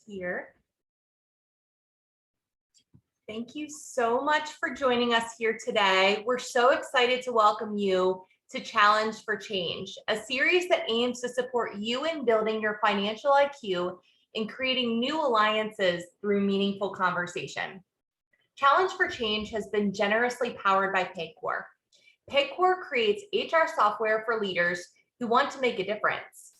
here. Thank you so much for joining us here today. We're so excited to welcome you to Challenge for Change, a series that aims to support you in building your financial IQ and creating new alliances through meaningful conversation. Challenge for Change has been generously powered by Paycor. Paycor creates HR software for leaders who want to make a difference.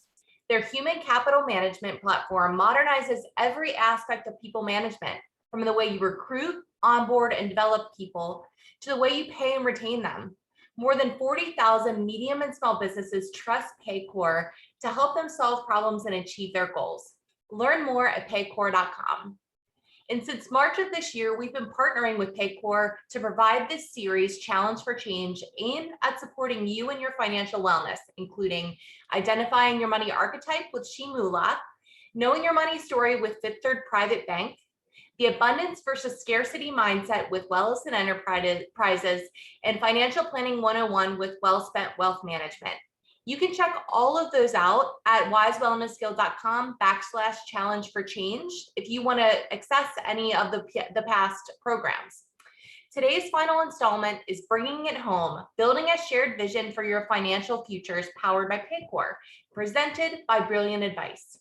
Their human capital management platform modernizes every aspect of people management, from the way you recruit, onboard, and develop people to the way you pay and retain them. More than 40,000 medium and small businesses trust Paycor to help them solve problems and achieve their goals. Learn more at paycor.com. And since March of this year, we've been partnering with Paycor to provide this series, Challenge for Change, aimed at supporting you in your financial wellness, including identifying your money archetype with SheMoolah, knowing your money story with Fifth Third Private Bank, the abundance versus scarcity mindset with Wellison Enterprises, and financial planning 101 with Wellspent Wealth Management. You can check all of those out at wisewellnessguild.com/challenge for change if you want to access any of the past programs. Today's final installment is Bringing It Home, Building a Shared Vision for Your Financial Futures, powered by Paycor, presented by Brilliant Advice.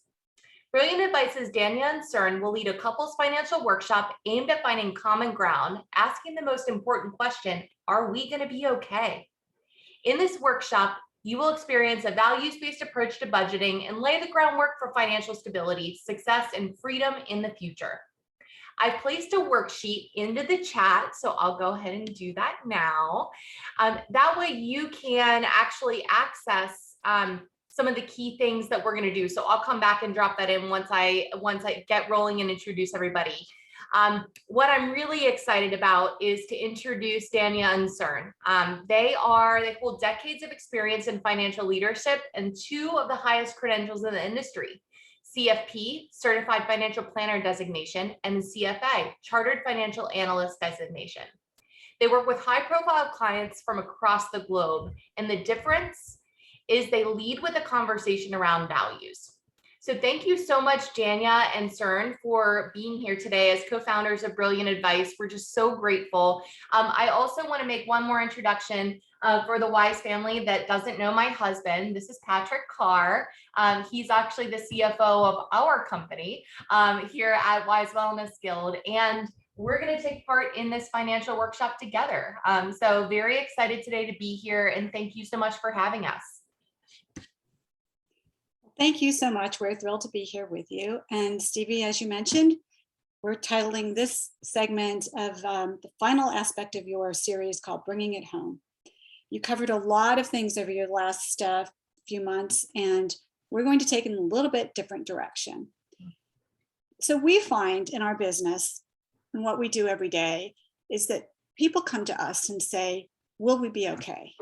Brilliant Advice's Dania and Cern will lead a couples financial workshop aimed at finding common ground, asking the most important question, are we going to be okay? In this workshop, you will experience a values-based approach to budgeting and lay the groundwork for financial stability, success, and freedom in the future. I've placed a worksheet into the chat, so I'll go ahead and do that now. That way you can actually access some of the key things that we're going to do. So I'll come back and drop that in once I get rolling and introduce everybody. What I'm really excited about is to introduce Dania and Cern. They hold decades of experience in financial leadership and two of the highest credentials in the industry: CFP, Certified Financial Planner designation, and CFA, Chartered Financial Analyst designation. They work with high-profile clients from across the globe, and the difference is they lead with a conversation around values. So thank you so much, Dania and Cern, for being here today as co-founders of Brilliant Advice. We're just so grateful. I also want to make one more introduction for the Wise family that doesn't know my husband. This is Patrick Carr. He's actually the CFO of our company here at Wise Wellness Guild. And we're going to take part in this financial workshop together. So very excited today to be here. And thank you so much for having us. Thank you so much. We're thrilled to be here with you. And Stevie, as you mentioned, we're titling this segment of the final aspect of your series called Bringing It Home. You covered a lot of things over your last few months, and we're going to take it in a little bit different direction. So we find in our business and what we do every day is that people come to us and say, will we be okay?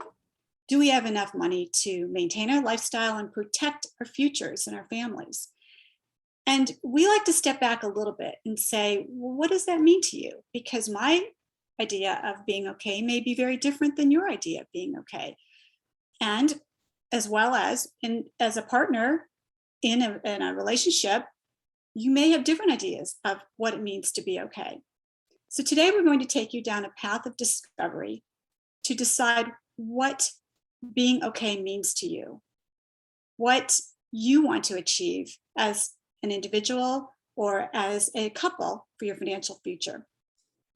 Do we have enough money to maintain our lifestyle and protect our futures and our families? And we like to step back a little bit and say, well, what does that mean to you? Because my idea of being okay may be very different than your idea of being okay. And as well as as a partner in a relationship, you may have different ideas of what it means to be okay. So today we're going to take you down a path of discovery to decide what being okay means to you, what you want to achieve as an individual or as a couple for your financial future.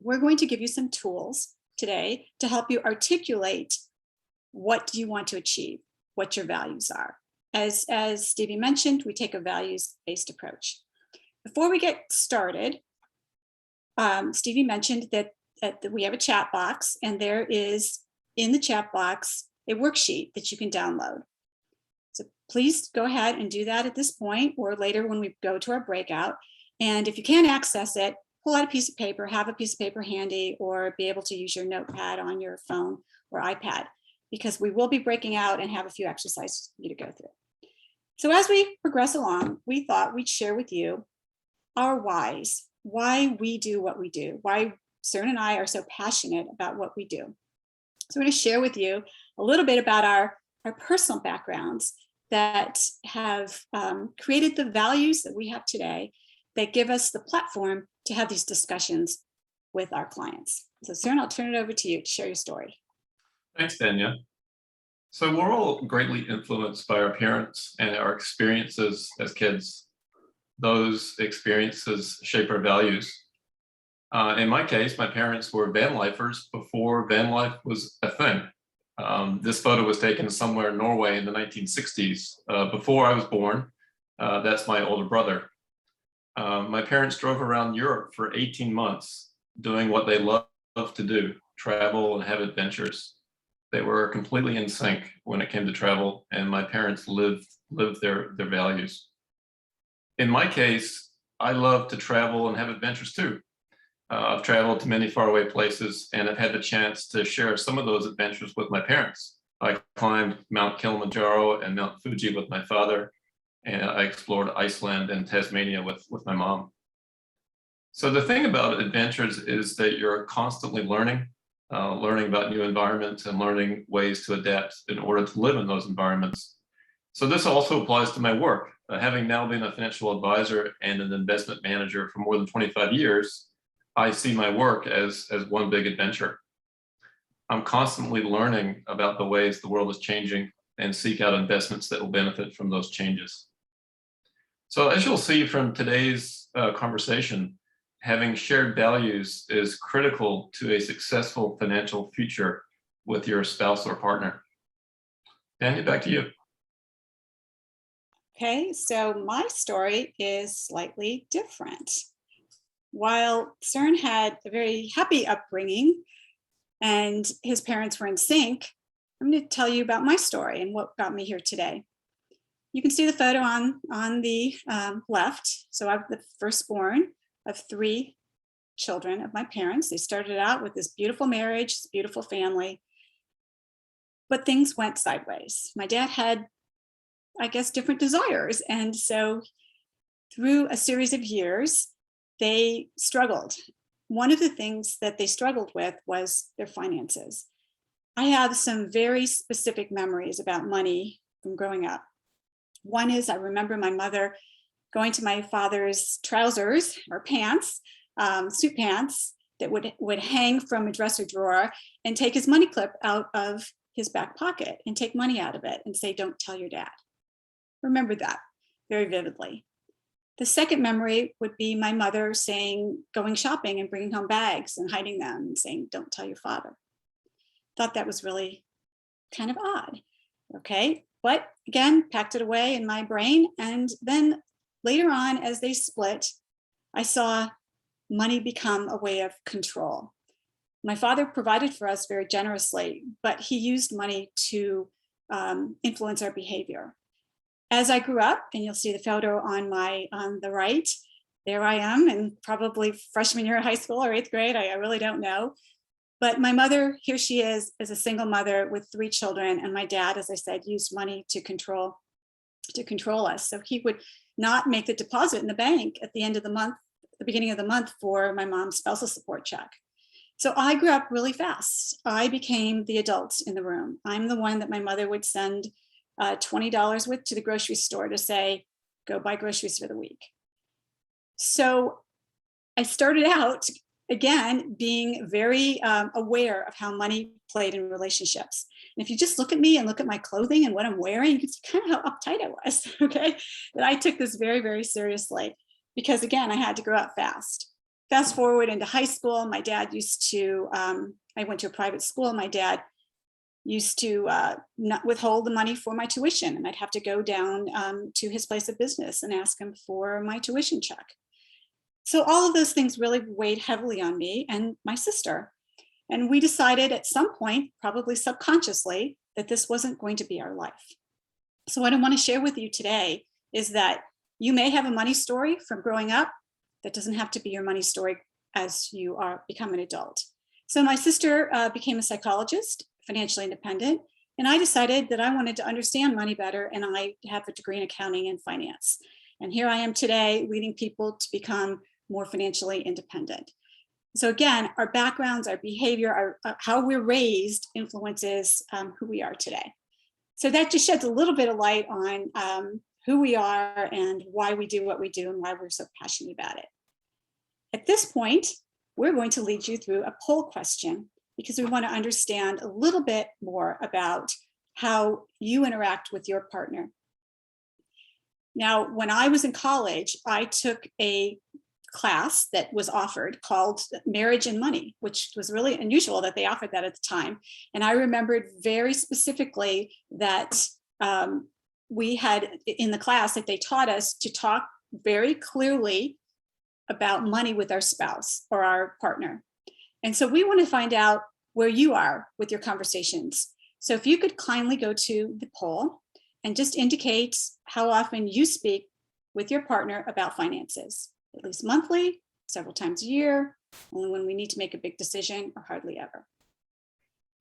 We're going to give you some tools today to help you articulate what you want to achieve, what your values are. As Stevie mentioned, we take a values-based approach. Before we get started, Stevie mentioned that we have a chat box, and there is in the chat box a worksheet that you can download. So please go ahead and do that at this point or later when we go to our breakout. And if you can't access it, pull out a piece of paper, have a piece of paper handy, or be able to use your notepad on your phone or iPad, because we will be breaking out and have a few exercises for you to go through. So as we progress along, we thought we'd share with you our whys, why we do what we do, why Cern and I are so passionate about what we do. So I'm going to share with you a little bit about our personal backgrounds that have created the values that we have today that give us the platform to have these discussions with our clients. So Cern, I'll turn it over to you to share your story. Thanks, Danya. So we're all greatly influenced by our parents and our experiences as kids. Those experiences shape our values. In my case, my parents were van lifers before van life was a thing. This photo was taken somewhere in Norway in the 1960s, before I was born. That's my older brother. My parents drove around Europe for 18 months doing what they love to do, travel and have adventures. They were completely in sync when it came to travel, and my parents lived their values. In my case, I love to travel and have adventures too. I've traveled to many faraway places, and I've had the chance to share some of those adventures with my parents. I climbed Mount Kilimanjaro and Mount Fuji with my father, and I explored Iceland and Tasmania with my mom. So the thing about adventures is that you're constantly learning about new environments and learning ways to adapt in order to live in those environments. So this also applies to my work. Having now been a financial advisor and an investment manager for more than 25 years, I see my work as one big adventure. I'm constantly learning about the ways the world is changing and seek out investments that will benefit from those changes. So as you'll see from today's conversation, having shared values is critical to a successful financial future with your spouse or partner. Danya, back to you. Okay, so my story is slightly different. While Cern had a very happy upbringing and his parents were in sync, I'm going to tell you about my story and what got me here today. You can see the photo on the left. So I'm the firstborn of 3 children of my parents. They started out with this beautiful marriage, this beautiful family, but things went sideways. My dad had, I guess, different desires. And so through a series of years, they struggled. One of the things that they struggled with was their finances. I have some very specific memories about money from growing up. One is I remember my mother going to my father's trousers or pants, suit pants that would hang from a dresser drawer and take his money clip out of his back pocket and take money out of it and say, "Don't tell your dad." Remember that very vividly. The second memory would be my mother saying, going shopping and bringing home bags and hiding them and saying, "Don't tell your father." Thought that was really kind of odd. Okay, but again, packed it away in my brain. And then later on, as they split, I saw money become a way of control. My father provided for us very generously, but he used money to influence our behavior. As I grew up, and you'll see the photo on the right, there I am in probably freshman year of high school or 8th grade, I really don't know. But my mother, here she is as a single mother with 3 children. And my dad, as I said, used money to control us. So he would not make the deposit in the bank at the end of the month, the beginning of the month, for my mom's spousal support check. So I grew up really fast. I became the adult in the room. I'm the one that my mother would send $20 with to the grocery store to say, "Go buy groceries for the week." So I started out, again, being very aware of how money played in relationships. And if you just look at me and look at my clothing and what I'm wearing, you can see kind of how uptight I was, okay? That I took this very, very seriously because, again, I had to grow up fast. Fast forward into high school, my dad used to, I went to a private school, my dad used to not withhold the money for my tuition, and I'd have to go down to his place of business and ask him for my tuition check. So all of those things really weighed heavily on me and my sister. And we decided at some point, probably subconsciously, that this wasn't going to be our life. So what I want to share with you today is that you may have a money story from growing up. That doesn't have to be your money story as you become an adult. So my sister became a psychologist, financially independent, and I decided that I wanted to understand money better, and I have a degree in accounting and finance. And here I am today leading people to become more financially independent. So again, our backgrounds, our behavior, how we're raised influences who we are today. So that just sheds a little bit of light on who we are and why we do what we do and why we're so passionate about it. At this point, we're going to lead you through a poll question because we want to understand a little bit more about how you interact with your partner. Now, when I was in college, I took a class that was offered called Marriage and Money, which was really unusual that they offered that at the time. And I remembered very specifically that we had in the class that they taught us to talk very clearly about money with our spouse or our partner. And so we want to find out where you are with your conversations. So if you could kindly go to the poll and just indicate how often you speak with your partner about finances, at least monthly, several times a year, only when we need to make a big decision, or hardly ever.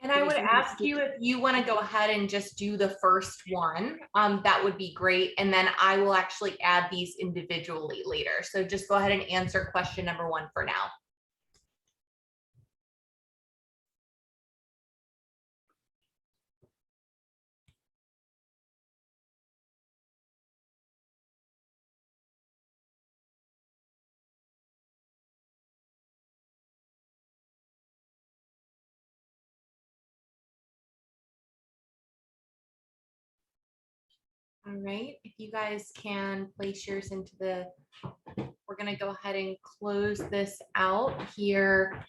And I would ask you if you want to go ahead and just do the first one, that would be great. And then I will actually add these individually later. So just go ahead and answer question number 1 for now. All right, if you guys can place yours into the, we're gonna go ahead and close this out here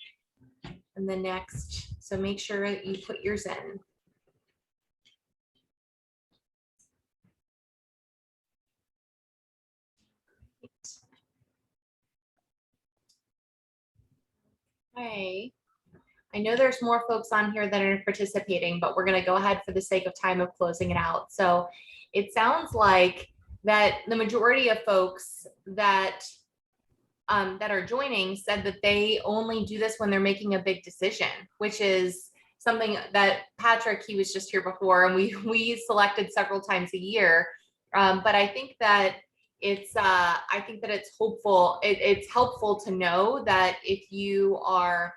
in the next, so make sure that you put yours in. Okay, I know there's more folks on here that are participating, but we're gonna go ahead for the sake of time of closing it out. So it sounds like that the majority of folks that that are joining said that they only do this when they're making a big decision, which is something that Patrick, he was just here before, and we selected several times a year. But I think that it's hopeful. It's helpful to know that if you are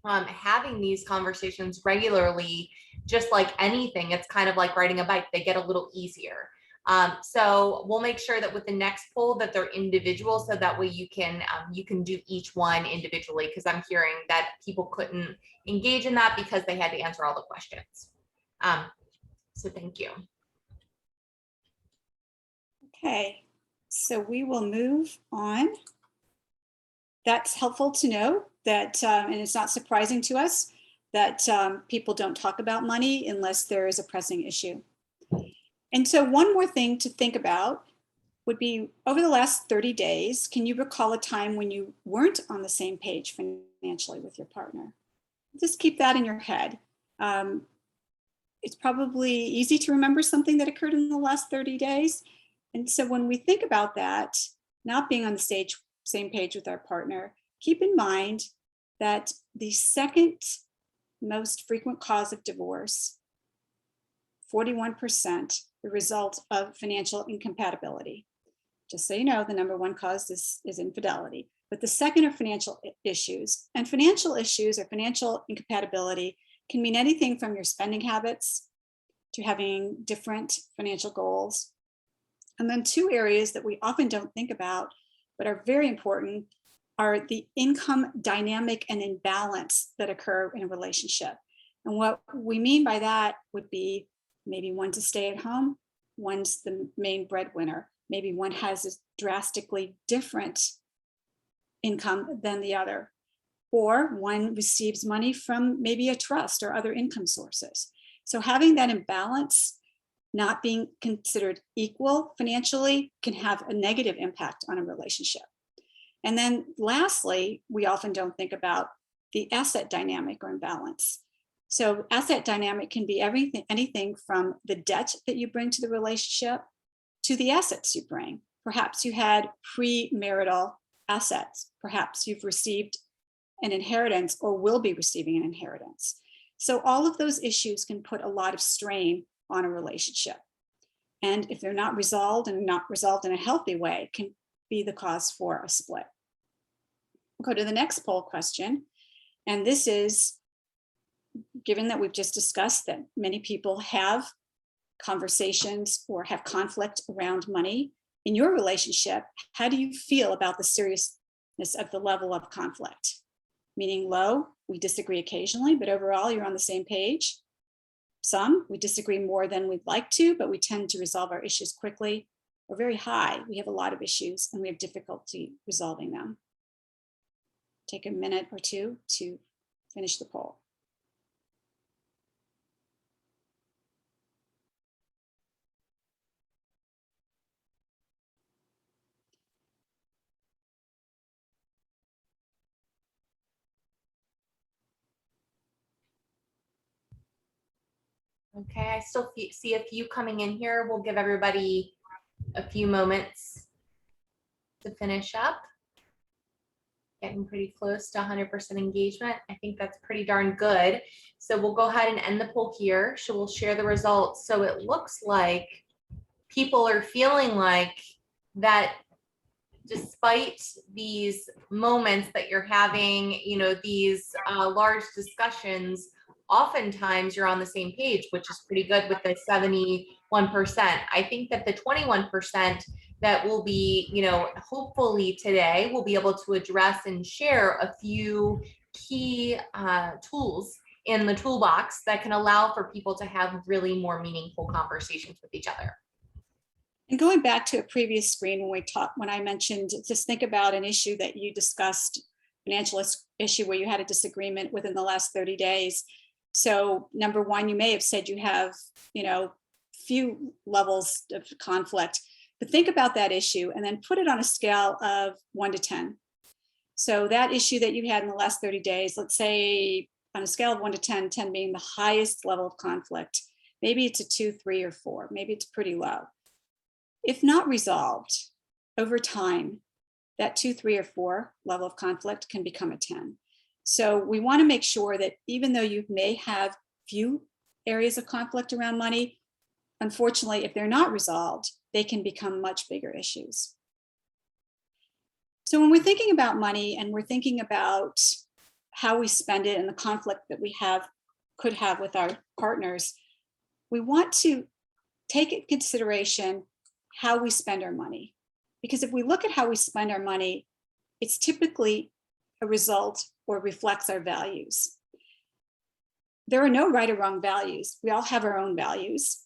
having these conversations regularly, just like anything, it's kind of like riding a bike, they get a little easier. So we'll make sure that with the next poll that they're individual, so that way you can do each one individually, because I'm hearing that people couldn't engage in that because they had to answer all the questions. So thank you. Okay, so we will move on. That's helpful to know that, and it's not surprising to us that people don't talk about money unless there is a pressing issue. And so one more thing to think about would be, over the last 30 days, can you recall a time when you weren't on the same page financially with your partner? Just keep that in your head. It's probably easy to remember something that occurred in the last 30 days. And so when we think about that, not being on the same page with our partner, keep in mind that the second most frequent cause of divorce, 41%, the result of financial incompatibility. Just so you know, the number 1 cause is infidelity. But the second are financial issues. And financial issues or financial incompatibility can mean anything from your spending habits to having different financial goals. And then 2 areas that we often don't think about, but are very important, are the income dynamic and imbalance that occur in a relationship. And what we mean by that would be maybe one to stay at home, one's the main breadwinner. Maybe one has a drastically different income than the other, or one receives money from maybe a trust or other income sources. So having that imbalance, not being considered equal financially, can have a negative impact on a relationship. And then lastly, we often don't think about the asset dynamic or imbalance. So asset dynamic can be anything from the debt that you bring to the relationship to the assets you bring. Perhaps you had premarital assets. Perhaps you've received an inheritance or will be receiving an inheritance. So all of those issues can put a lot of strain on a relationship. And if they're not resolved and not resolved in a healthy way, can be the cause for a split. We'll go to the next poll question. And this is, given that we've just discussed that many people have conversations or have conflict around money in your relationship, how do you feel about the seriousness of the level of conflict? Meaning low, we disagree occasionally, but overall you're on the same page. Some, we disagree more than we'd like to, but we tend to resolve our issues quickly. Or very high, we have a lot of issues and we have difficulty resolving them. Take a minute or two to finish the poll. Okay, I still see a few coming in here. We'll give everybody a few moments to finish up. Getting pretty close to 100% engagement. I think that's pretty darn good. So we'll go ahead and end the poll here. So we'll share the results. So it looks like people are feeling like that despite these moments that you're having, you know, these large discussions, oftentimes you're on the same page, which is pretty good with the 71%. I think that the 21% that will be, you know, hopefully today we'll be able to address and share a few key tools in the toolbox that can allow for people to have really more meaningful conversations with each other. And going back to a previous screen when I mentioned, just think about an issue that you discussed, financial issue where you had a disagreement within the last 30 days. So number one, you may have said you have, you know, few levels of conflict, but think about that issue and then put it on a scale of 1 to 10. So that issue that you had in the last 30 days, let's say on a scale of 1 to 10, 10 being the highest level of conflict, maybe it's a 2, 3, or 4, maybe it's pretty low. If not resolved over time, that 2, 3, or 4 level of conflict can become a 10. So we want to make sure that even though you may have few areas of conflict around money, unfortunately, if they're not resolved, they can become much bigger issues. So when we're thinking about money and we're thinking about how we spend it and the conflict that we could have with our partners, we want to take into consideration how we spend our money. Because if we look at how we spend our money, it's typically a result or reflects our values. There are no right or wrong values. We all have our own values.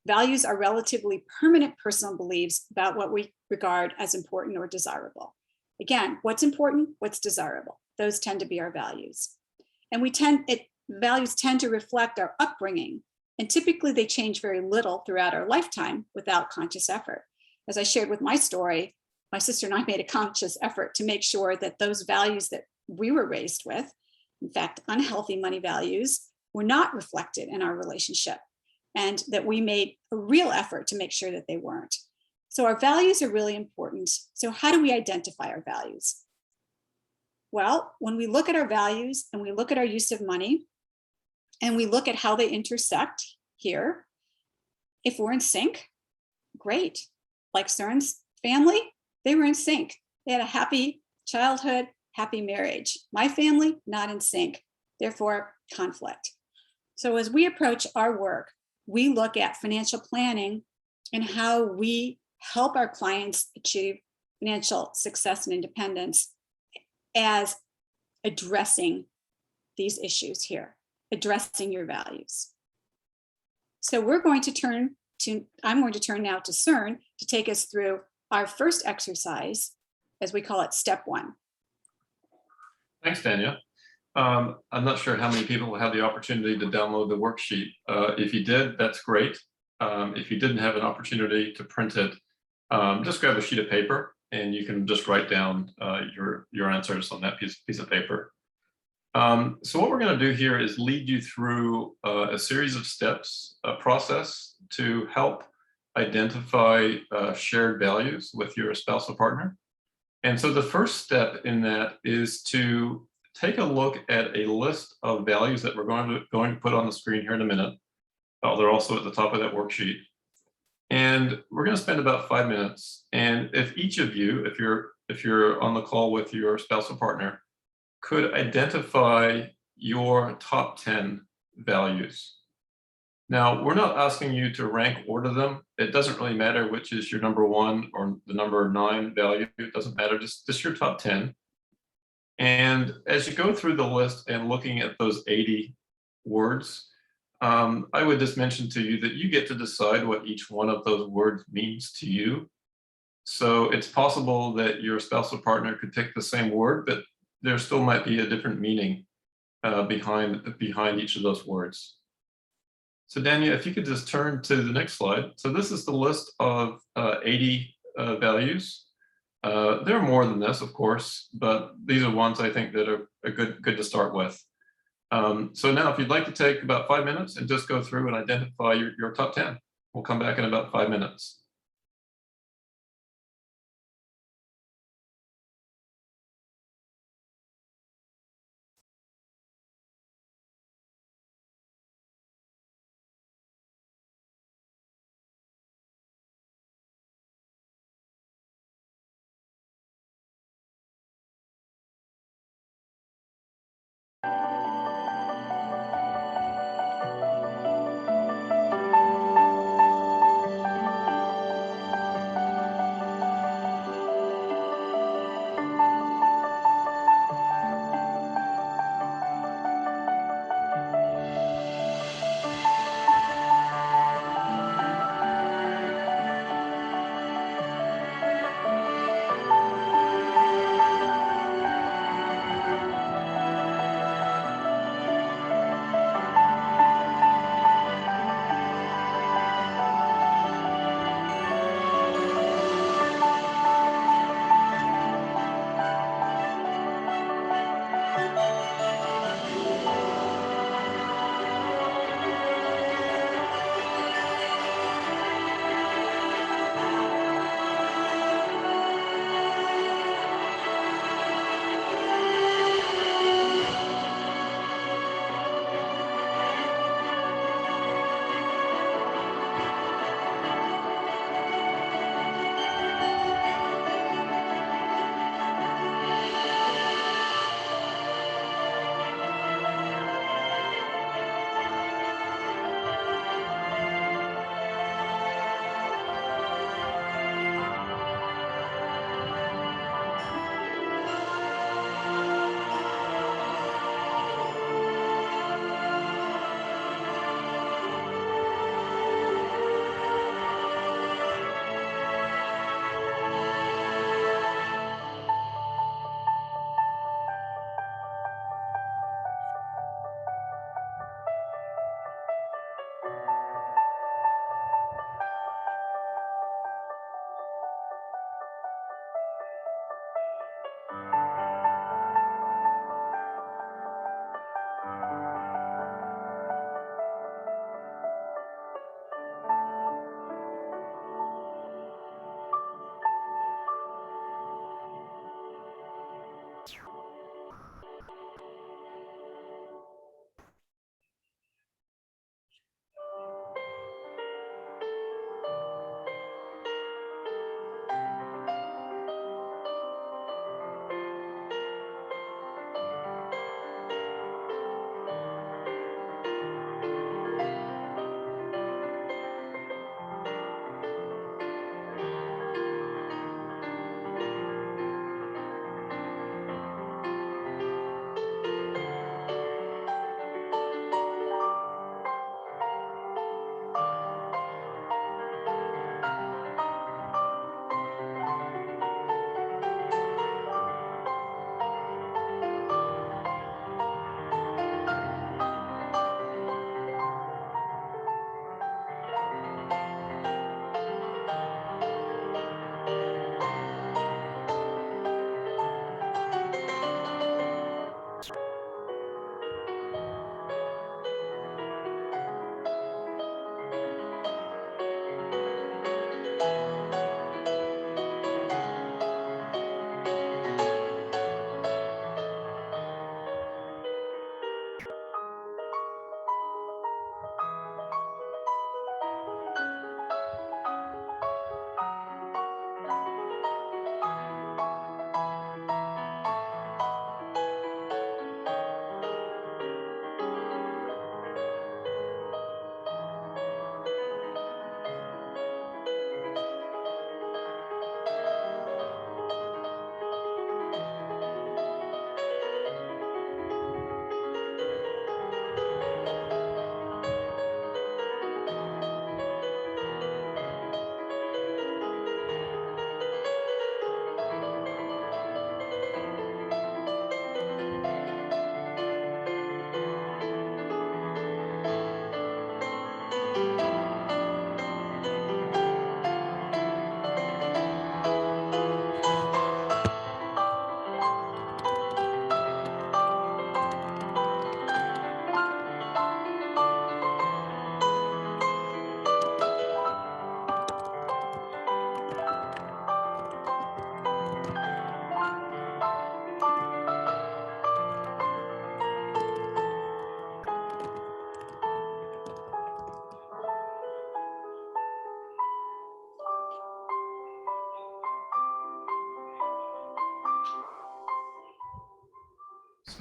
Values are relatively permanent personal beliefs about what we regard as important or desirable. Again, what's important, what's desirable. Those tend to be our values. And values tend to reflect our upbringing. And typically they change very little throughout our lifetime without conscious effort. As I shared with my story, my sister and I made a conscious effort to make sure that those values that we were raised with, in fact, unhealthy money values, were not reflected in our relationship, and that we made a real effort to make sure that they weren't. So our values are really important. So how do we identify our values? Well, when we look at our values and we look at our use of money, and we look at how they intersect here, if we're in sync, great. Like Cern's family, they were in sync. They had a happy childhood, happy marriage. My family, not in sync, therefore conflict. So as we approach our work, we look at financial planning and how we help our clients achieve financial success and independence as addressing these issues here, addressing your values. So I'm going to turn now to Cern to take us through our first exercise, as we call it, step 1. Thanks, Tanya. I'm not sure how many people had the opportunity to download the worksheet. If you did, that's great. If you didn't have an opportunity to print it, just grab a sheet of paper and you can just write down your answers on that piece of paper. So what we're going to do here is lead you through a series of steps, a process to help identify shared values with your spousal partner. And so the first step in that is to take a look at a list of values that we're going to put on the screen here in a minute. They're also at the top of that worksheet. And we're going to spend about 5 minutes. And if each of you, if you're on the call with your spousal partner, could identify your top 10 values. Now, we're not asking you to rank order them. It doesn't really matter which is your number 1 or the number 9 value. It doesn't matter, just your top 10. And as you go through the list and looking at those 80 words, I would just mention to you that you get to decide what each one of those words means to you. So it's possible that your spousal partner could pick the same word, but there still might be a different meaning behind each of those words. So Dania, if you could just turn to the next slide. So this is the list of 80 values. There are more than this, of course, but these are ones I think that are good to start with. So now if you'd like to take about 5 minutes and just go through and identify your top 10, we'll come back in about 5 minutes.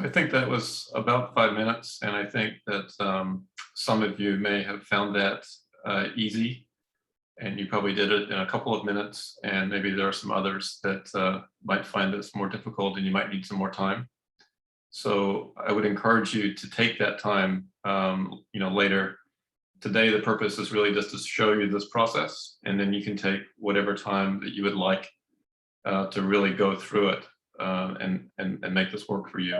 So I think that was about 5 minutes, and I think that some of you may have found that easy, and you probably did it in a couple of minutes, and maybe there are some others that might find this more difficult and you might need some more time. So I would encourage you to take that time, later. Today, the purpose is really just to show you this process, and then you can take whatever time that you would like to really go through it and make this work for you.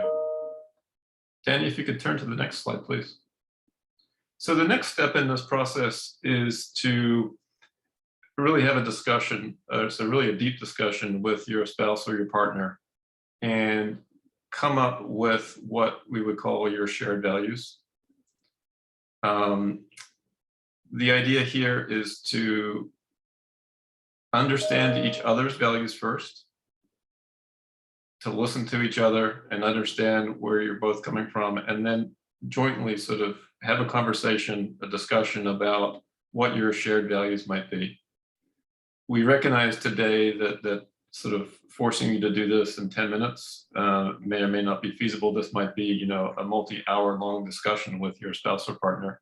Danny, if you could turn to the next slide, please. So the next step in this process is to really have a discussion, so really a deep discussion with your spouse or your partner, and come up with what we would call your shared values. The idea here is to understand each other's values first, to listen to each other and understand where you're both coming from, and then jointly sort of have a conversation, a discussion about what your shared values might be. We recognize today that sort of forcing you to do this in 10 minutes may or may not be feasible. This might be, a multi-hour long discussion with your spouse or partner.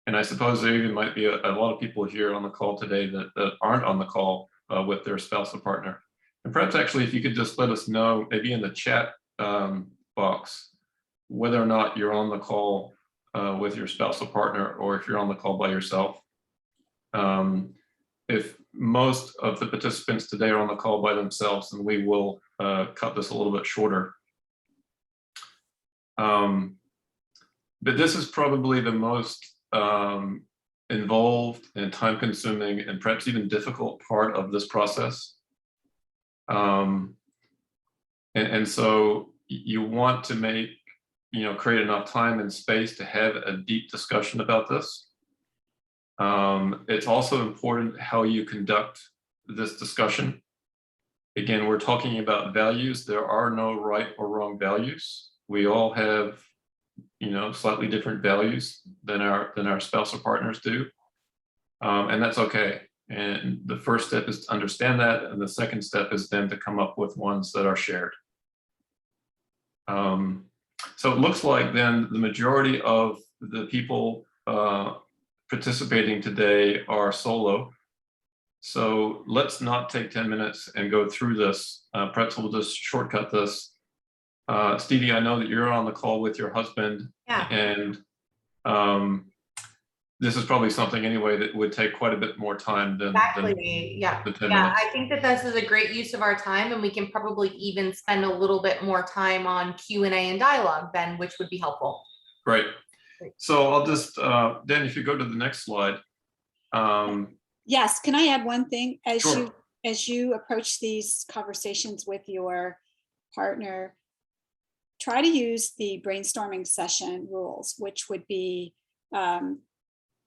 And I suppose there even might be a lot of people here on the call today that aren't on the call with their spouse or partner. And perhaps actually, if you could just let us know, maybe in the chat box, whether or not you're on the call with your spouse or partner, or if you're on the call by yourself. If most of the participants today are on the call by themselves, then we will cut this a little bit shorter. But this is probably the most involved and time-consuming and perhaps even difficult part of this process. And so you want to create enough time and space to have a deep discussion about this. It's also important how you conduct this discussion. Again, we're talking about values. There are no right or wrong values. We all have, slightly different values than our spouse or partners do. And that's okay. And the first step is to understand that. And the second step is then to come up with ones that are shared. So it looks like then the majority of the people participating today are solo. So let's not take 10 minutes and go through this. Perhaps we'll just shortcut this. Stevie, I know that you're on the call with your husband. Yeah. And this is probably something anyway that would take quite a bit more time than Exactly. Yeah. the 10 Yeah. minutes. I think that this is a great use of our time, and we can probably even spend a little bit more time on Q&A and dialogue then, which would be helpful. Great. So I'll just, Dan, if you go to the next slide. Yes, can I add one thing? Sure. As you approach these conversations with your partner, try to use the brainstorming session rules, which would be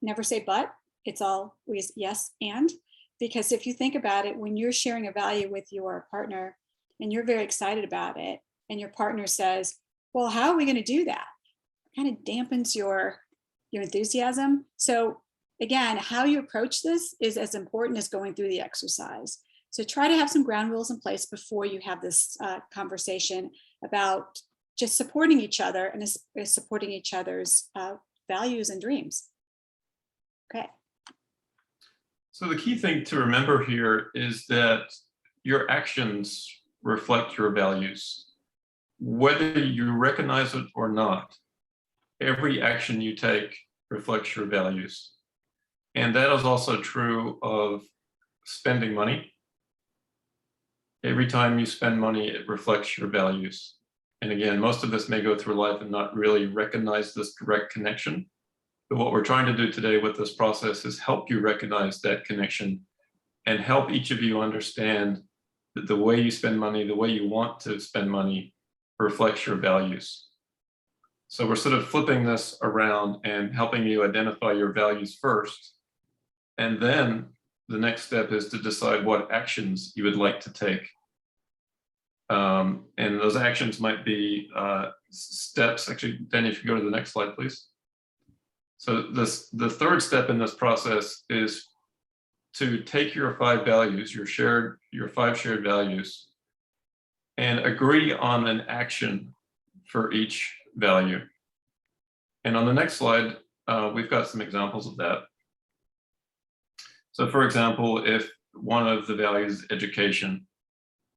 never say but, it's always yes and. Because if you think about it, when you're sharing a value with your partner and you're very excited about it, and your partner says, well, how are we going to do that? It kind of dampens your enthusiasm. So again, how you approach this is as important as going through the exercise. So try to have some ground rules in place before you have this conversation about just supporting each other and supporting each other's values and dreams. Okay. So the key thing to remember here is that your actions reflect your values. Whether you recognize it or not, every action you take reflects your values. And that is also true of spending money. Every time you spend money, it reflects your values. And again, most of us may go through life and not really recognize this direct connection. But what we're trying to do today with this process is help you recognize that connection and help each of you understand that the way you spend money, the way you want to spend money, reflects your values. So we're sort of flipping this around and helping you identify your values first. And then the next step is to decide what actions you would like to take. And those actions might be steps. Actually, Danny, if you go to the next slide, please. So the third step in this process is to take your 5 values, your 5 shared values, and agree on an action for each value. And on the next slide, we've got some examples of that. So for example, if one of the values is education,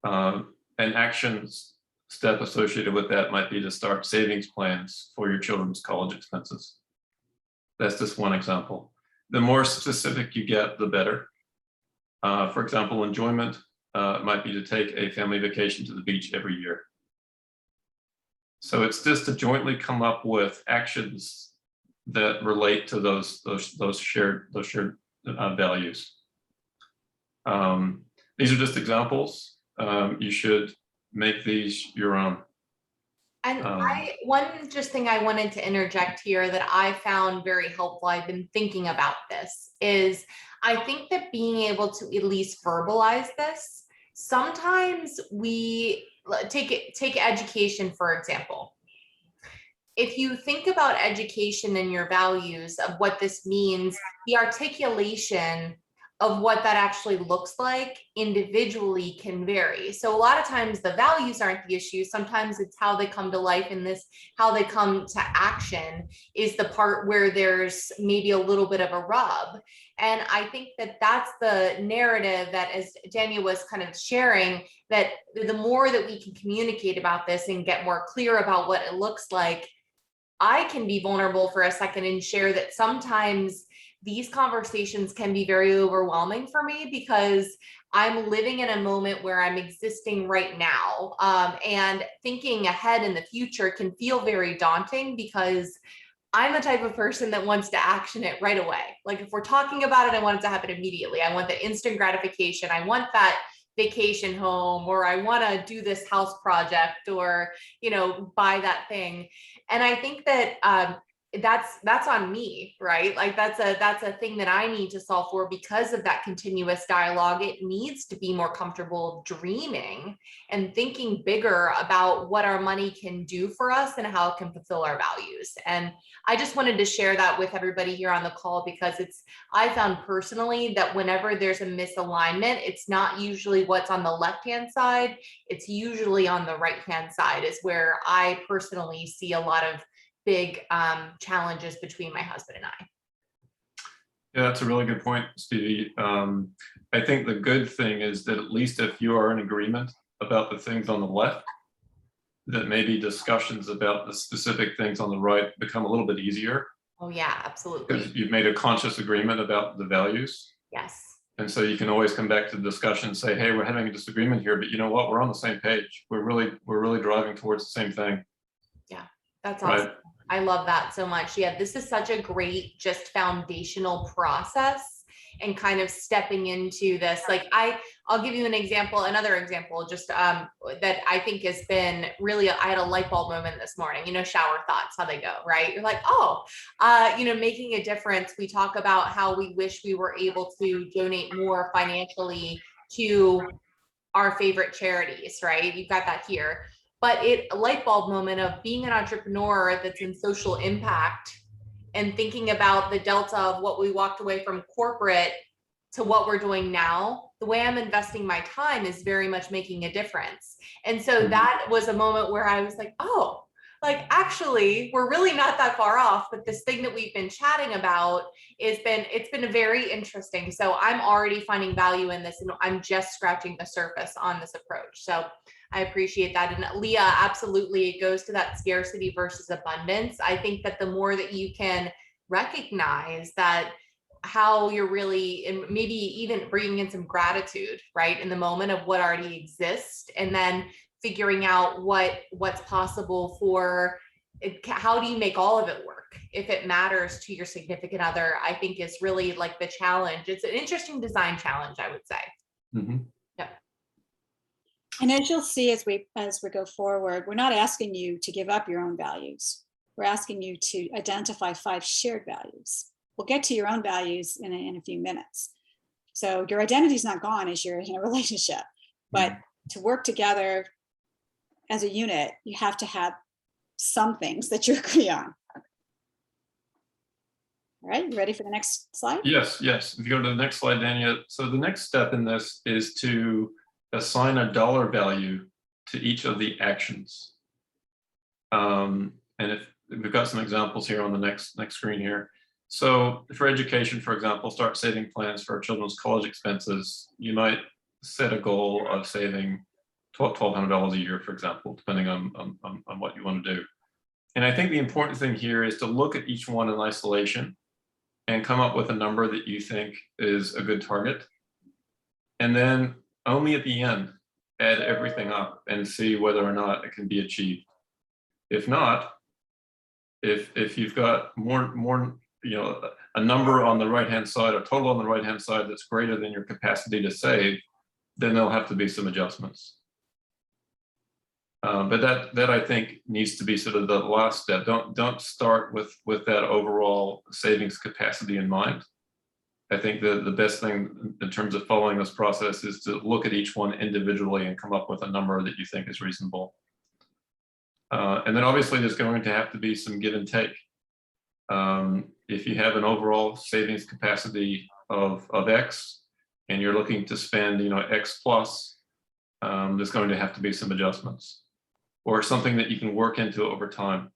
an action step associated with that might be to start savings plans for your children's college expenses. That's just one example. The more specific you get, the better. For example, enjoyment might be to take a family vacation to the beach every year. So it's just to jointly come up with actions that relate to those shared values. These are just examples. You should make these your own. And one just thing I wanted to interject here that I found very helpful, I've been thinking about this, is I think that being able to at least verbalize this, sometimes we take education, for example. If you think about education and your values of what this means, the articulation of what that actually looks like individually can vary. So a lot of times the values aren't the issue. Sometimes it's how they come to life, and this, how they come to action, is the part where there's maybe a little bit of a rub. And I think that that's the narrative that, as Dania was kind of sharing, that the more that we can communicate about this and get more clear about what it looks like, I can be vulnerable for a second and share that sometimes these conversations can be very overwhelming for me because I'm living in a moment where I'm existing right now, and thinking ahead in the future can feel very daunting because I'm the type of person that wants to action it right away. Like if we're talking about it, I want it to happen immediately. I want the instant gratification. I want that vacation home, or I want to do this house project, or, you know, buy that thing. And I think that that's on me, right? Like that's a thing that I need to solve for because of that continuous dialogue. It needs to be more comfortable dreaming and thinking bigger about what our money can do for us and how it can fulfill our values. And I just wanted to share that with everybody here on the call because I found personally that whenever there's a misalignment, it's not usually what's on the left-hand side. It's usually on the right-hand side is where I personally see a lot of big challenges between my husband and I. Yeah, that's a really good point, Stevie. I think the good thing is that at least if you are in agreement about the things on the left, that maybe discussions about the specific things on the right become a little bit easier. Oh yeah, absolutely. Because you've made a conscious agreement about the values. Yes. And so you can always come back to the discussion and say, hey, we're having a disagreement here, but you know what? We're on the same page. We're really driving towards the same thing. Yeah, that's awesome. Right. I love that so much. Yeah, this is such a great, just foundational process and kind of stepping into this. Like I'll give you another example, just that I think has been really, I had a light bulb moment this morning, you know, shower thoughts, how they go, right? You're like, you know, making a difference. We talk about how we wish we were able to donate more financially to our favorite charities, right? You've got that here. But a light bulb moment of being an entrepreneur that's in social impact and thinking about the delta of what we walked away from corporate to what we're doing now, the way I'm investing my time is very much making a difference. And so that was a moment where I was like, oh, like actually, we're really not that far off, but this thing that we've been chatting about it's been very interesting. So I'm already finding value in this, and I'm just scratching the surface on this approach. So I appreciate that. And Leah, absolutely, it goes to that scarcity versus abundance. I think that the more that you can recognize that how you're really, and maybe even bringing in some gratitude, right, in the moment of what already exists, and then figuring out what's possible for it, how do you make all of it work if it matters to your significant other, I think is really like the challenge. It's an interesting design challenge, I would say. Mm-hmm. Yep. And as you'll see as we go forward, we're not asking you to give up your own values. We're asking you to identify 5 shared values. We'll get to your own values in a few minutes. So your identity is not gone as you're in a relationship, but to work together as a unit, you have to have some things that you agree on. All right, you ready for the next slide? Yes. If you go to the next slide, Dania. So the next step in this is to assign a dollar value to each of the actions. And if we've got some examples here on the next screen here. So for education, for example, start saving plans for children's college expenses. You might set a goal of saving $1,200 a year, for example, depending on what you want to do. And I think the important thing here is to look at each one in isolation and come up with a number that you think is a good target. And then only at the end, add everything up and see whether or not it can be achieved. If not, if you've got more, a number on the right-hand side, a total on the right-hand side that's greater than your capacity to save, then there'll have to be some adjustments. But that I think needs to be sort of the last step. Don't start with that overall savings capacity in mind. I think the best thing in terms of following this process is to look at each one individually and come up with a number that you think is reasonable. And then obviously there's going to have to be some give and take. If you have an overall savings capacity of X and you're looking to spend X plus, there's going to have to be some adjustments or something that you can work into over time.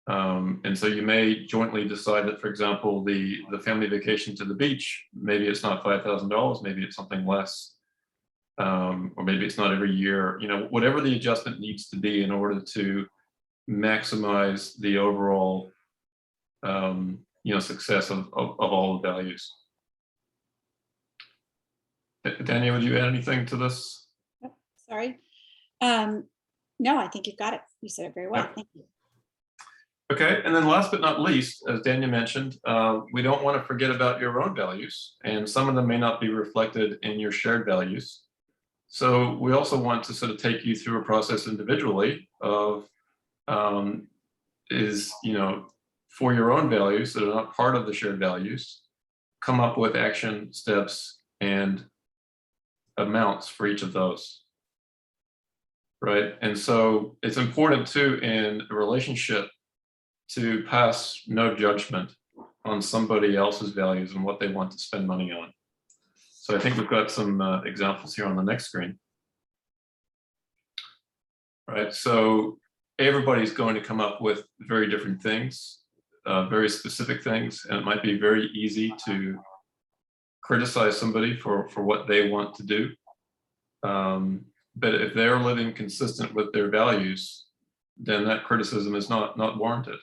And so you may jointly decide that, for example, the family vacation to the beach, maybe it's not $5,000, maybe it's something less. Or maybe it's not every year, whatever the adjustment needs to be in order to maximize the overall, success of all the values. Daniel, would you add anything to this? Sorry. No, I think you've got it. You said it very well. Yeah. Thank you. Okay, and then last but not least, as Daniel mentioned, we don't want to forget about your own values, and some of them may not be reflected in your shared values. So we also want to sort of take you through a process individually of, for your own values that are not part of the shared values, come up with action steps and amounts for each of those, right? And so it's important too in a relationship to pass no judgment on somebody else's values and what they want to spend money on. So I think we've got some examples here on the next screen. Right, so everybody's going to come up with very different things, very specific things, and it might be very easy to criticize somebody for what they want to do. But if they're living consistent with their values, then that criticism is not warranted.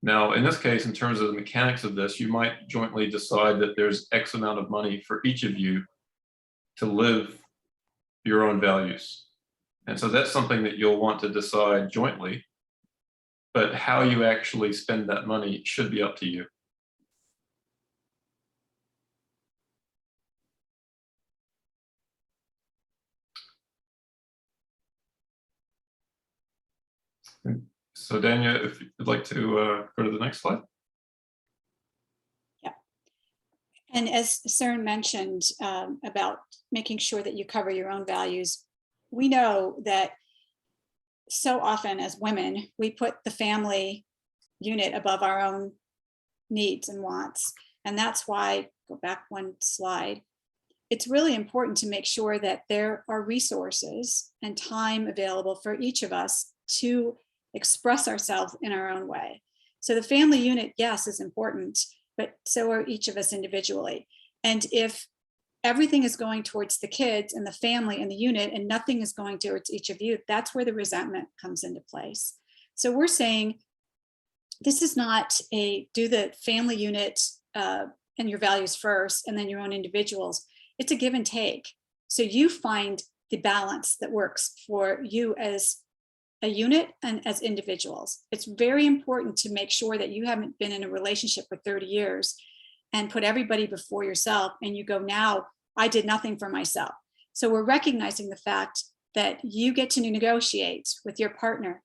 Now, in this case, in terms of the mechanics of this, you might jointly decide that there's X amount of money for each of you to live your own values. And so that's something that you'll want to decide jointly, but how you actually spend that money should be up to you. So Dania, if you'd like to go to the next slide. Yeah. And as Søren mentioned about making sure that you cover your own values, we know that so often as women, we put the family unit above our own needs and wants. And that's why, go back one slide, it's really important to make sure that there are resources and time available for each of us to express ourselves in our own way. So the family unit, yes, is important, but so are each of us individually. And if everything is going towards the kids and the family and the unit and nothing is going towards each of you, that's where the resentment comes into place. So we're saying this is not a do the family unit and your values first and then your own individuals. It's a give and take. So you find the balance that works for you as a unit and as individuals. It's very important to make sure that you haven't been in a relationship for 30 years and put everybody before yourself and you go, now I did nothing for myself. So we're recognizing the fact that you get to negotiate with your partner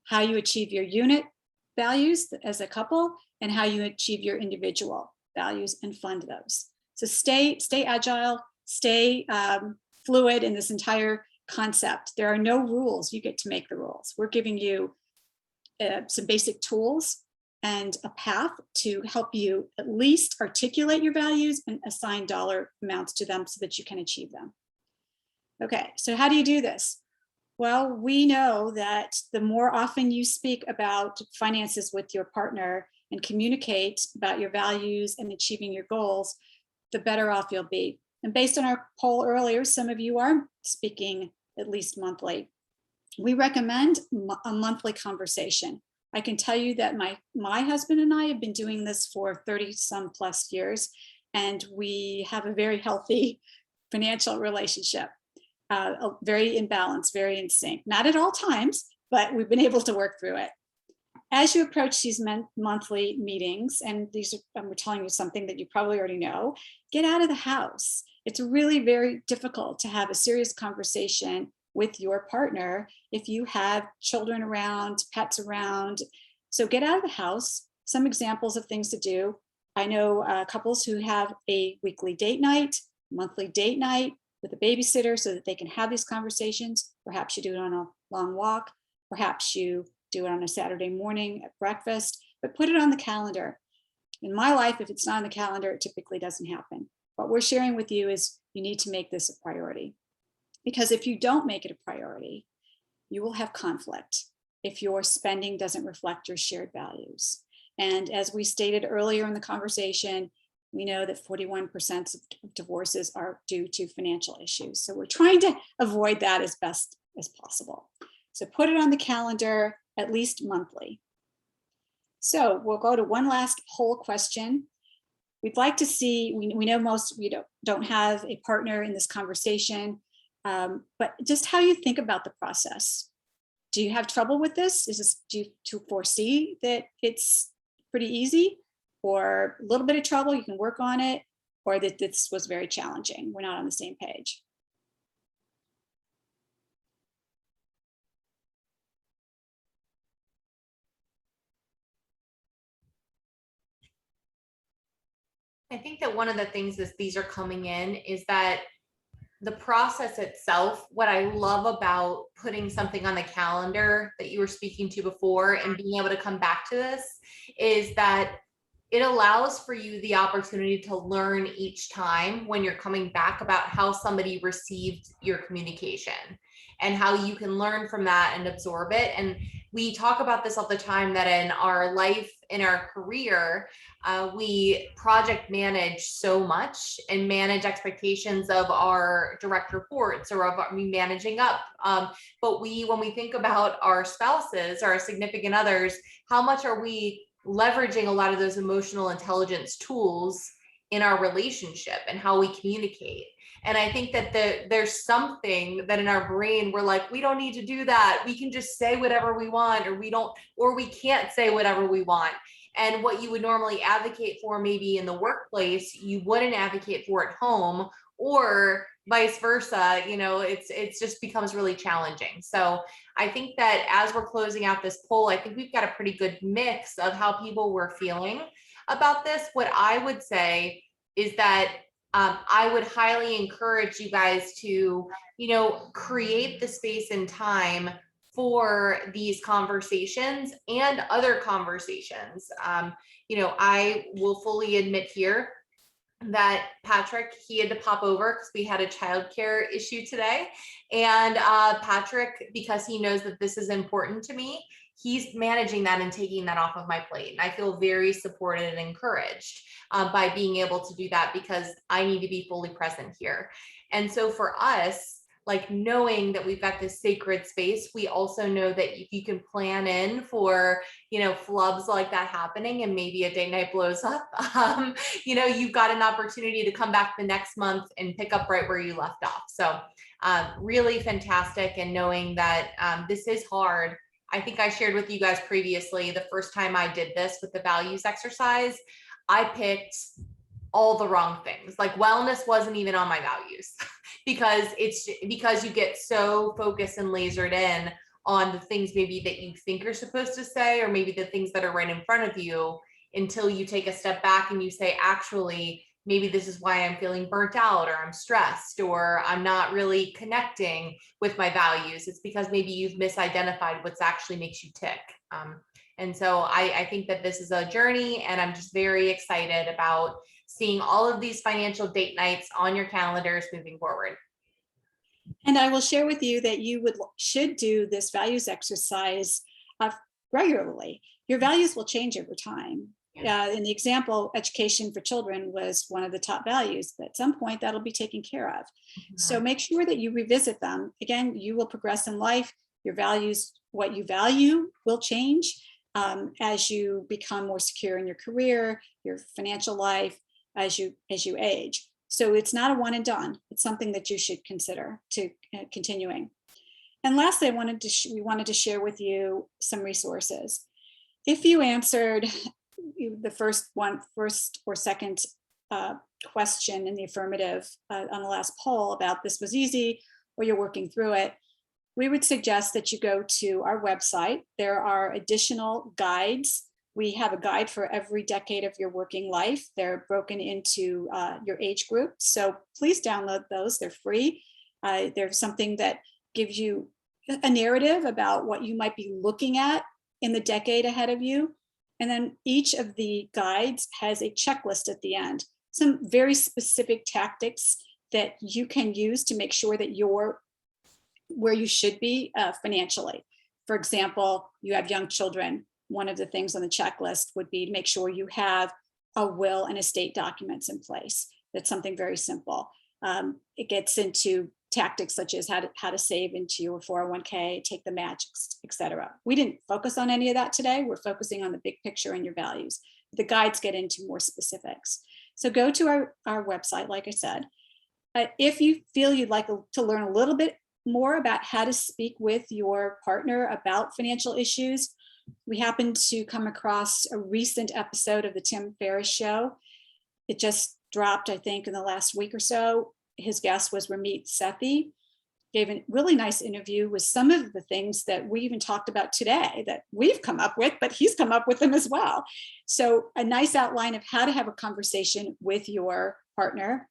how you achieve your unit values as a couple and how you achieve your individual values and fund those. So stay agile, stay fluid in this entire concept. There are no rules. You get to make the rules. We're giving you some basic tools and a path to help you at least articulate your values and assign dollar amounts to them so that you can achieve them. Okay, so how do you do this? Well, we know that the more often you speak about finances with your partner and communicate about your values and achieving your goals, the better off you'll be. And based on our poll earlier, some of you are speaking at least monthly. We recommend a monthly conversation. I can tell you that my husband and I have been doing this for 30 some plus years, and we have a very healthy financial relationship. Very in balance, very in sync. Not at all times, but we've been able to work through it. As you approach these monthly meetings, and we're telling you something that you probably already know, get out of the house. It's really very difficult to have a serious conversation with your partner if you have children around, pets around. So get out of the house. Some examples of things to do. I know couples who have a weekly date night, monthly date night with a babysitter so that they can have these conversations. Perhaps you do it on a long walk. Perhaps you do it on a Saturday morning at breakfast, but put it on the calendar. In my life, if it's not on the calendar, it typically doesn't happen. What we're sharing with you is you need to make this a priority. Because if you don't make it a priority, you will have conflict if your spending doesn't reflect your shared values. And as we stated earlier in the conversation, we know that 41% of divorces are due to financial issues. So we're trying to avoid that as best as possible. So put it on the calendar at least monthly. So we'll go to one last poll question. We'd like to see, we know most of you don't have a partner in this conversation, but just how you think about the process. Do you have trouble with this? Do you foresee that it's pretty easy, or a little bit of trouble, you can work on it, or that this was very challenging? We're not on the same page. I think that one of the things as these are coming in is that the process itself, what I love about putting something on the calendar that you were speaking to before and being able to come back to this, is that it allows for you the opportunity to learn each time when you're coming back about how somebody received your communication and how you can learn from that and absorb it. And we talk about this all the time, that in our life, in our career, we project manage so much and manage expectations of our direct reports or of me managing up. But when we think about our spouses or our significant others, how much are we leveraging a lot of those emotional intelligence tools in our relationship and how we communicate? And I think that there's something that in our brain, we're like, we don't need to do that. We can just say whatever we want, or we can't say whatever we want. And what you would normally advocate for maybe in the workplace, you wouldn't advocate for at home, or vice versa. It's just becomes really challenging. So I think that as we're closing out this poll, I think we've got a pretty good mix of how people were feeling about this. What I would say is that I would highly encourage you guys to, create the space and time for these conversations and other conversations. I will fully admit here that Patrick, he had to pop over because we had a childcare issue today. And Patrick, because he knows that this is important to me, he's managing that and taking that off of my plate. And I feel very supported and encouraged by being able to do that, because I need to be fully present here. And so for us, like knowing that we've got this sacred space, we also know that if you can plan in for, flubs like that happening and maybe a date night blows up, you've got an opportunity to come back the next month and pick up right where you left off. So really fantastic. And knowing that this is hard. I think I shared with you guys previously, the first time I did this with the values exercise, I picked all the wrong things. Like wellness wasn't even on my values because you get so focused and lasered in on the things maybe that you think you're supposed to say, or maybe the things that are right in front of you, until you take a step back and you say, actually, maybe this is why I'm feeling burnt out, or I'm stressed, or I'm not really connecting with my values. It's because maybe you've misidentified what's actually makes you tick. And so I think that this is a journey, and I'm just very excited about seeing all of these financial date nights on your calendars moving forward. And I will share with you that you should do this values exercise regularly. Your values will change over time. In the example, education for children was one of the top values, but at some point that'll be taken care of. So make sure that you revisit them. Again, you will progress in life. Your values, what you value, will change as you become more secure in your career, your financial life, as you age. So it's not a one and done. It's something that you should consider to continuing. And lastly, we wanted to share with you some resources. If you answered the first or second question in the affirmative on the last poll about this was easy or you're working through it, we would suggest that you go to our website. There are additional guides. We have a guide for every decade of your working life. They're broken into your age group. So please download those. They're free. There's something that gives you a narrative about what you might be looking at in the decade ahead of you. And then each of the guides has a checklist at the end, some very specific tactics that you can use to make sure that you're where you should be financially. For example, you have young children. One of the things on the checklist would be to make sure you have a will and estate documents in place. That's something very simple. It gets into tactics such as how to save into your 401k, take the match, etc. We didn't focus on any of that today. We're focusing on the big picture and your values. The guides get into more specifics. So go to our website, like I said. If you feel you'd like to learn a little bit more about how to speak with your partner about financial issues, we happened to come across a recent episode of the Tim Ferriss Show. It just dropped, I think, in the last week or so. His guest was Ramit Sethi. Gave a really nice interview with some of the things that we even talked about today that we've come up with, but he's come up with them as well. So a nice outline of how to have a conversation with your partner.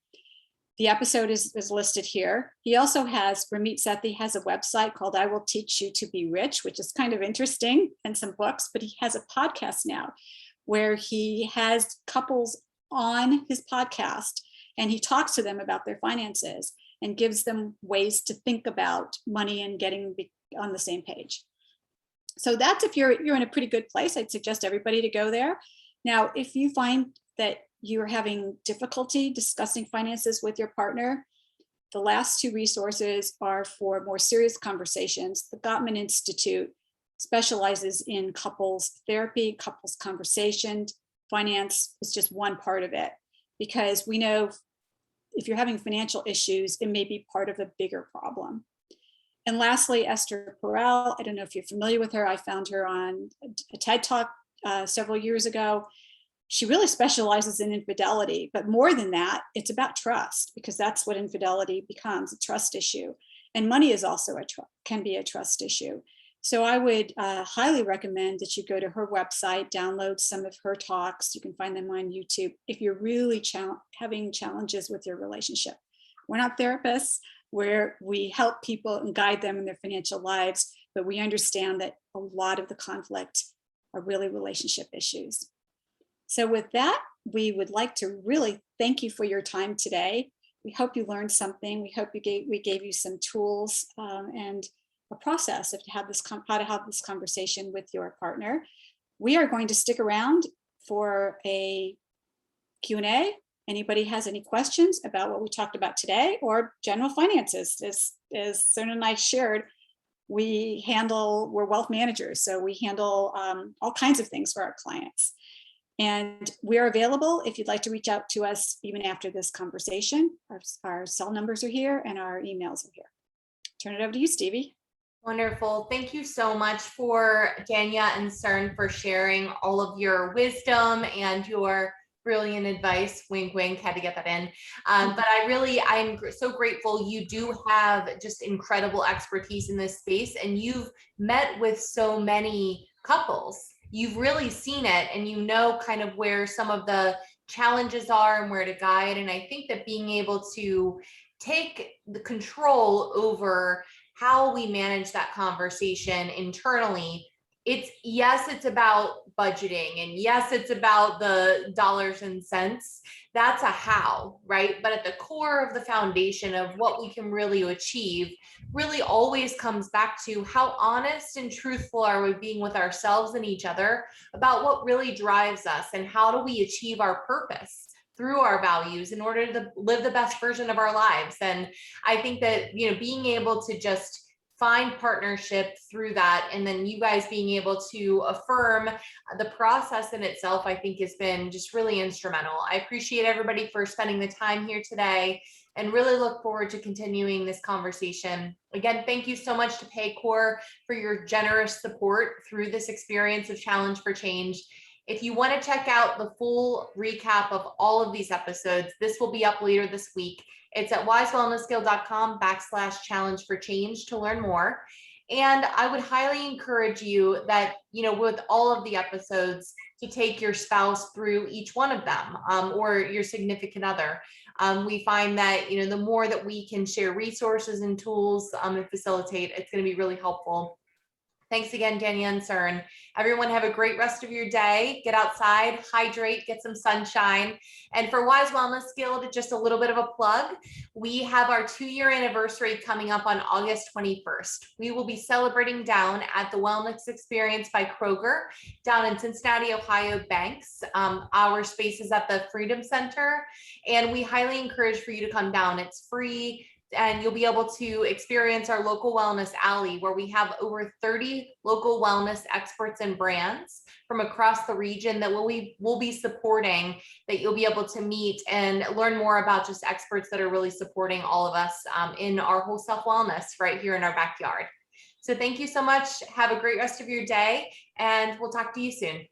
The episode is listed here. He also Ramit Sethi has a website called I Will Teach You to Be Rich, which is kind of interesting, and some books, but he has a podcast now where he has couples on his podcast and he talks to them about their finances and gives them ways to think about money and getting on the same page. So that's if you're in a pretty good place. I'd suggest everybody to go there. Now, if you find that you're having difficulty discussing finances with your partner, the last two resources are for more serious conversations. The Gottman Institute specializes in couples therapy, couples conversation. Finance is just one part of it, because we know if you're having financial issues, it may be part of a bigger problem. And lastly, Esther Perel. I don't know if you're familiar with her. I found her on a TED Talk several years ago. She really specializes in infidelity, but more than that, it's about trust, because that's what infidelity becomes, a trust issue. And money is also can be a trust issue. So I would highly recommend that you go to her website, download some of her talks. You can find them on YouTube if you're really having challenges with your relationship. We're not therapists, where we help people and guide them in their financial lives, but we understand that a lot of the conflict are really relationship issues. So with that, we would like to really thank you for your time today. We hope you learned something. We hope we gave you some tools and a process of how to have this conversation with your partner. We are going to stick around for a Q&A. Anybody has any questions about what we talked about today or general finances? As Sona and I shared, we're wealth managers, so we handle all kinds of things for our clients. And we are available if you'd like to reach out to us even after this conversation. Our cell numbers are here and our emails are here. Turn it over to you, Stevie. Wonderful. Thank you so much for Dania and Cern for sharing all of your wisdom and your brilliant advice. Wink, wink, had to get that in. But I'm so grateful. You do have just incredible expertise in this space, and you've met with so many couples. You've really seen it, and you know kind of where some of the challenges are and where to guide. And I think that being able to take the control over how we manage that conversation internally Yes, it's about budgeting, and yes, it's about the dollars and cents. That's a how, right? But at the core of the foundation of what we can really achieve really always comes back to how honest and truthful are we being with ourselves and each other about what really drives us, and how do we achieve our purpose through our values in order to live the best version of our lives. And I think that, being able to just find partnership through that, and then you guys being able to affirm the process in itself, I think has been just really instrumental. I appreciate everybody for spending the time here today, and really look forward to continuing this conversation. Again, thank you so much to Paycor for your generous support through this experience of Challenge for Change. If you want to check out the full recap of all of these episodes, this will be up later this week. It's at wisewellnessskill.com/challenge for change to learn more. And I would highly encourage you that, with all of the episodes, to take your spouse through each one of them, or your significant other. We find that, the more that we can share resources and tools and facilitate, it's going to be really helpful. Thanks again, Danielle and Cern. Everyone have a great rest of your day. Get outside, hydrate, get some sunshine. And for Wise Wellness Guild, just a little bit of a plug. We have our 2-year anniversary coming up on August 21st. We will be celebrating down at the Wellness Experience by Kroger down in Cincinnati, Ohio, Banks. Our space is at the Freedom Center, and we highly encourage for you to come down. It's free. And you'll be able to experience our local wellness alley, where we have over 30 local wellness experts and brands from across the region that we'll be supporting, that you'll be able to meet and learn more about, just experts that are really supporting all of us in our whole self wellness right here in our backyard. So thank you so much. Have a great rest of your day, and we'll talk to you soon.